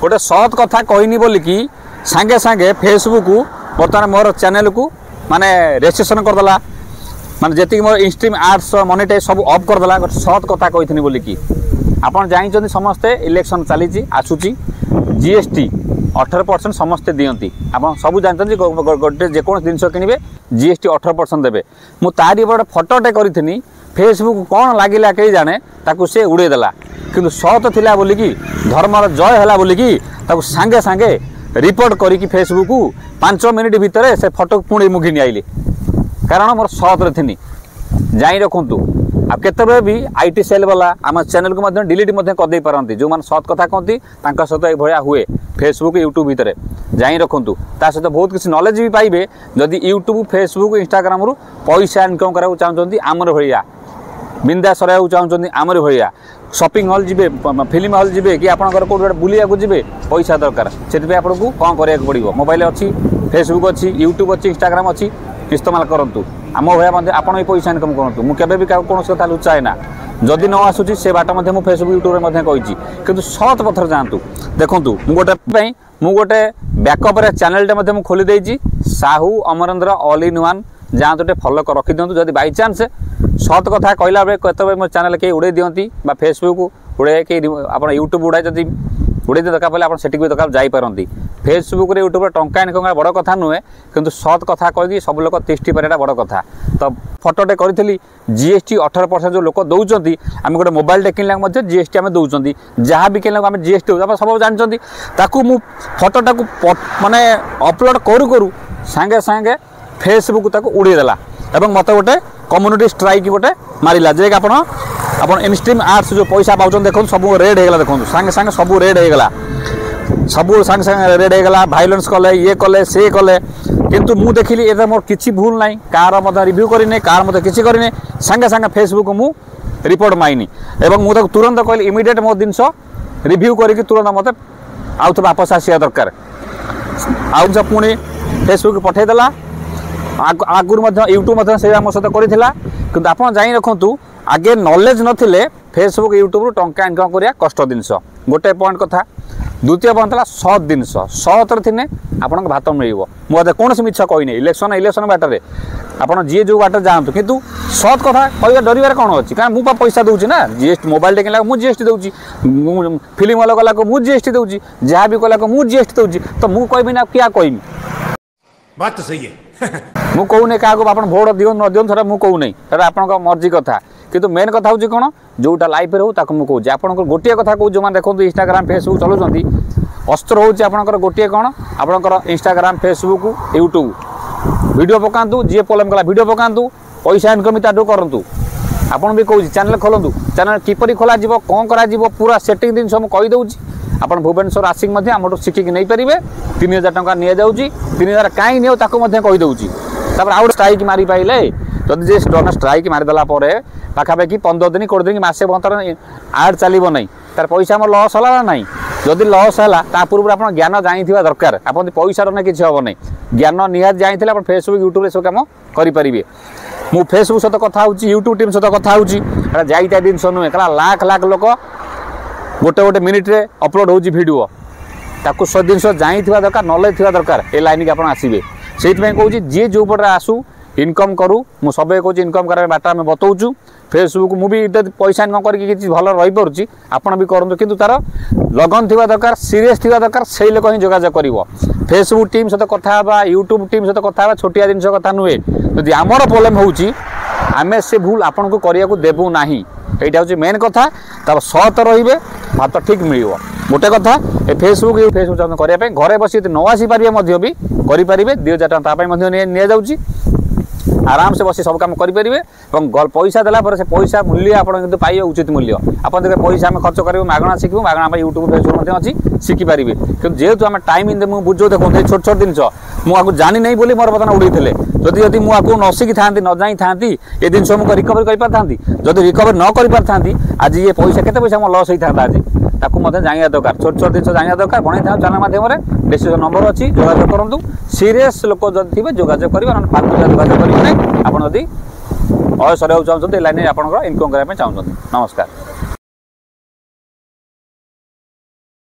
गोटे सत कथा कहनी बोलिकी सांगे सांगे फेसबुक बर्तमान मोर चैनल को माने रेजिस्ट्रेशन करदेला माने जी मोर इंस्ट्रीम आर्ट्स मनिटाइज सब ऑफ करदेला गोटे सत कथा कही बोलिकी आपन जानते समस्ते इलेक्शन चली आसूची जीएसटी 18% समस्ते दियंती आप सब जानते गोटे जेको जिनस किणवे जीएसटी 18% देवे मु तारी गोटे फटोटे करी फेसबुक कौन लगिला कई जाने ताकू से उड़ेदेला किंतु सत थिला बोलिकी धर्मर जय है बोलिकी ताकू सांगे सांगे रिपोर्ट करी फेसबुक 5 मिनिट भितर से फटो पुणी मु घिनी आइली कारण मोर सत थी जाई रखु आ केतबे भी आईटी सेल वाला आम चैनल को डिलीट करदे पारती जो मैंने सत कथा कहती सहित ये हुए फेसबुक यूट्यूब भितर जाई रखु ता सहित बहुत किसी नॉलेज भी पाइबे जदि यूट्यूब फेसबुक इंस्टाग्राम रु पैसा इनकम करा चाहते आमर भाया बिंदा सर चाहते आमर भाया शॉपिंग हॉल जी फिल्म हॉल जी कि आपंकर कौट बुलिया जी पैसा दरकार से आपको कौन कराया पड़ो मोबाइल अच्छी फेसबुक अच्छी यूट्यूब अच्छी इंस्टाग्राम अच्छी इस्तेमाल करूँ आम भाया आप पैसा इनकम करूँ मुझे कौन कथा लुचाए ना जदि न आसूँ से बाट मुझे फेसबुक यूट्यूब में कही कि सत पथर जातु देखूँ गोटे बैकअप चैनल खोली देती Sahu Amrendra all in one जातुटे फॉलो कर रखी दिंतु जदि बाई चान्स सत कथा कहला बेले केतबे मो चैनल कहीं उड़े दियंती बा फेसबुक उड़े कहीं आप यूट्यूब उड़ाए जदि उड़े दरकार पड़े आप भी दरकार जापारती फेसबुक यूट्यूब टंका इनकम बड़ कथा नुहे किंतु सत कथा कहीकि सब लोग तिष्टि पारे बड़ कथा तो फटोटे करी जीएसटी 18% जो लोक दौरान आम गोटे मोबाइल किनला जीएसटी आम दौरान जहाँ भी किनला आम जीएसटी आप सब जानते मु फटोटा को माने अपलोड करू करू सांगे सांगे फेसबुक ताको उड़ेदेला एवं मत गोटे कम्युनिटी स्ट्राइक गोटे मारिला जे कि आप इंस्ट्रीम आर्ट्स जो पैसा पाँच देखो सब रेड होगा देखो सांगे सांगे सब रेड होगा सब सांगे सांगे रेड होगा भाइलेंस कले ये कले से कले किंतु मु देखिली ये मोर किसी भूल ना कार रिव्यू करने कार किसी करने सांगे सांगे फेसबुक मु रिपोर्ट माइनी एवं मुझे तुरंत कहली इमिडिएट मो जिनस रिव्यू करके तुरंत मत आउ वापस आसा दरकार आउ पुणी फेसबुक पठेदेला आगुरी यूट्यूब से आम सहित करता कि आप जाई रखु आगे नॉलेज नथिले फेसबुक यूट्यूब टंका इनकम करिया कष्ट जिनस गोटे पॉइंट कथा द्वितीय पॉइंट है सत जिनस सत थिने आपन भात मिल मुझे कौन मिछ कहनी इलेक्शन बाटर आप जी जो बाटर जातु किंतु सत कथा कह डर कौन अच्छी कारण मुझे पैसा दूसरी ना जीएसटी मोबाइल किनला मुझे जीएसटी दूसरी फिल्म हॉल गला मुझे जीएसटी दूसरी जहाँ भी कला मुझे जीएसटी दूसरी तो मुझे कहबी ना क्या कहमी बात तो सही है मु कहूनी क्या आप भोट दियो न दियो थोड़ा मुझे कहूनी आप मर्जी कथा किंतु मेन कथा हूँ कौन जोटा लाइफ हो मुझे आप गोटे कथा कहूँ जो मैंने देखो इंस्टाग्राम फेसबुक चलाउछंती अस्त्र हूँ आपंकर गोटे कौन आपंकर इंस्टाग्राम फेसबुक यूट्यूब वीडियो पकातु जी पोलम कला वीडियो पकातु पैसा इनकम ताठू करूँ आपन भी कहूँ चैनल खोलतु चैनल किपरि खोल कौन करा पूरा सेटिंग जिन मुझे कहीदे आप भुवनेश्वर आसिक आम शिखिक नहीं पारे 3000 टंका नि जाऊँगी 3000 कहीं नियो कहीदे आउ स्ट्राइक मारी पाइले जदि जे जन स्ट्राइक मारिदेला पाखापाखि 15 दिन 20 दिन मसे भर आड चलो ना तार पैसा मोर लस है ना जदि लस है पूर्व आप ज्ञान जानी दरकार आप पैसा ना किसी हम ना ज्ञान निहाती जानी आप फेसबुक यूट्यूब सब कम करेंगे मु फेसबुक सहित कथा यूट्यूब टीम सहित कथा जाइटा जिन नुहे कहला लाख लाख लोक गोटे गोटे मिनिट रे अपलोड हो वीडियो ताकू सब जिन जानी दरकार नॉलेज थी दरकार ए लाइन की आप आसवे से कहूँ जी जो पटे आसू इनकम करूँ मु सब कहूँ इनकम कर बाट आम बताऊँ फेसबुक मुझे पैसा इनकम करके भल रही पार्टी आपड़ भी करूँ कि तार लगन थी दरकार सीरीयस थी दरकार से लोक ही जोगाजोग कर फेसबुक टीम सहित कथा यूट्यूब टीम सहित कथा छोटिया जिन कथा नुहे जदि आमर प्रोब्लेम होमें से भूल आपन को करने को देवु ना यहाँ हूँ मेन कथा तब सत रे भात ठीक मिल गोटे कथा ए फेसबुक करने घरे बस न आसी पारे भी करेंगे 2000 टका आराम से बस सब कम करेंगे पैसा देला से पैसा मूल्य आप पाइबे उचित मूल्य आप देखे पैसा आम खर्च करेंगे मागणा शिखू मागणा यूट्यूब फेसबुक अच्छी शिखिपारे कि जेहेतु आम टाइम बुझो देखो छोट छोट जिन मुझे जानी नहीं बोली मोर बर्तमान उड़े जदि मुझे न शिखी था न जाई था ये जिन मुझे रिकवर कर जदि रिकवर न कर आज ये पैसा केते पैसा मोर लस होता आज ताकू मत जाना दरकार छोट छोट जिन जाना दरकार बन था चैनल माध्यम डिस्क्रिप्शन नंबर अच्छी जोगाजोग करूँ सीरीयस लोक जब थे जोगाजोग करेंगे फालतू जोगाजोग करेंगे आप अयस चाहते लाइन में आप इनकम करने चाहते नमस्कार।